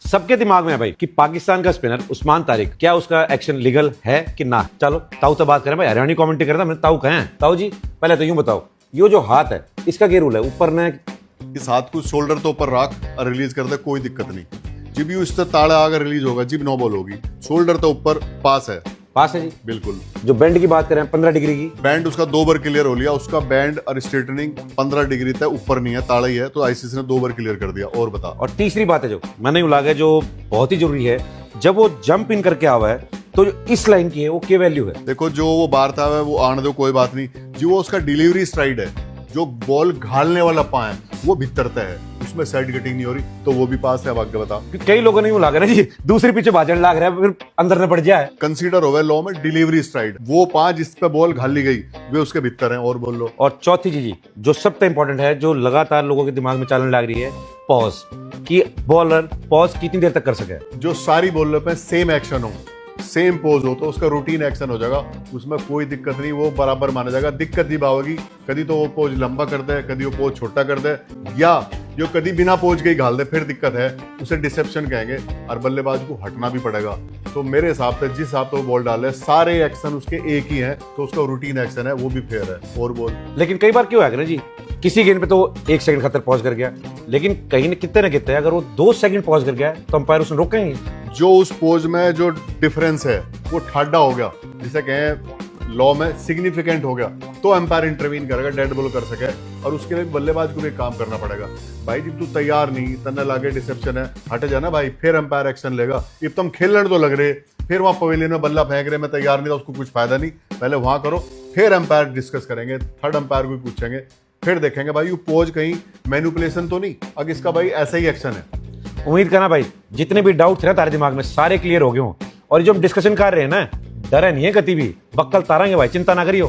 सबके दिमाग में है भाई कि पाकिस्तान का स्पिनर उस्मान तारिक, क्या उसका एक्शन लीगल है कि ना। चलो ताऊ तो बात करें भाई, हरियाणी कमेंट्री करता मैं। ताऊ कहें, ताऊ जी पहले तो यूं बताओ, ये जो हाथ है इसका क्या रूल है? ऊपर ने इस हाथ को शोल्डर तो ऊपर रख और रिलीज कर दे, कोई दिक्कत नहीं। जिब यू इस ताड़ा अगर रिलीज होगा, जिब नो बॉल होगी, शोल्डर तो ऊपर पास है। पास है जी, बिल्कुल। जो बैंड की बात करें 15 डिग्री की, बैंड उसका 2 बार क्लियर हो लिया, उसका बैंड और स्ट्रेटनिंग 15 डिग्री तक ऊपर नहीं है, ताड़ा ही है, तो आईसीसी ने 2 बार क्लियर कर दिया। और बता। और तीसरी बात है जो मैंने यूं लगा, जो बहुत ही जरूरी है, जब वो जंप इन करके आवा है तो जो इस लाइन की है वो क्या वैल्यू है? देखो, जो वो बार था वो आने दो, कोई बात नहीं। जो वो उसका डिलीवरी स्ट्राइड है, जो बॉल घालने वाला पाए वो भीतरता है, उसमें साइड कटिंग नहीं हो रही, तो वो भी पास है। भाग्य बता। कई लोगों ने यूं लगा ना जी, दूसरे पीछे भाजन लाग रहा है, फिर अंदर न पड़ जाए। कंसीडर हो गया लॉ में डिलीवरी स्ट्राइड, वो पांच जिस पे बॉल घाली गई वे उसके भीतर हैं। और बोल लो। और चौथी चीज जो सबसे इंपॉर्टेंट है, जो लगातार लोगों के दिमाग में चलने लग रही है, पॉज, कि बॉलर पॉज कितनी देर तक कर सके। जो सारी बॉलर पे सेम एक्शन हो, सेम पोज हो, तो उसका रूटीन एक्शन हो जाएगा, उसमें कोई दिक्कत नहीं, वो बराबर माना जाएगा। दिक्कत ही बावगी कभी तो वो पोज लंबा कर दे, कभी वो पोज छोटा कर दे, या जो कभी बिना पोज के ही घाल दे, फिर दिक्कत है, उसे डिसेप्शन कहेंगे और बल्लेबाज को हटना भी पड़ेगा। तो मेरे हिसाब से जिस हिसाब से वो बॉल डाले, सारे एक्शन उसके एक ही हैं, तो उसका रूटीन एक्शन है, वो भी फेयर है। और बॉल लेकिन कई बार क्यों है ना जी, किसी गेंद पे तो 1 सेकंड खातर पॉज कर गया, लेकिन कहीं न कितने अगर वो 2 सेकंड पॉज कर गया तो अंपायर उसने रोकेंगे। जो उस पोज में जो डिफरेंस है वो ठाडा हो गया, जिसे कहें लॉ में सिग्निफिकेंट हो गया, तो एम्पायर इंटरवीन करेगा, डेड बॉल कर सके। और उसके लिए बल्लेबाज को भी काम करना पड़ेगा। भाई जब तू तैयार नहीं, तन्ने लागे डिसेप्शन है, हट जाना भाई, फिर एम्पायर एक्शन लेगा। अब तुम खेलने तो लग रहे, फिर वहां पवेलियन में बल्ला फेंक रहे, मैं तैयार नहीं था, उसको कुछ फायदा नहीं। पहले वहां करो, फिर एम्पायर डिस्कस करेंगे, थर्ड एम्पायर को भी पूछेंगे, फिर देखेंगे भाई ये पोज कहीं मैनिपुलेशन तो नहीं, अगर इसका भाई ऐसा ही एक्शन है। उम्मीद करना भाई जितने भी डाउट थे ना तारे दिमाग में, सारे क्लियर हो गए हों। और जो हम डिस्कशन कर रहे हैं ना, डरे नहीं है कभी भी, बक्कल तारेंगे भाई, चिंता ना करियो।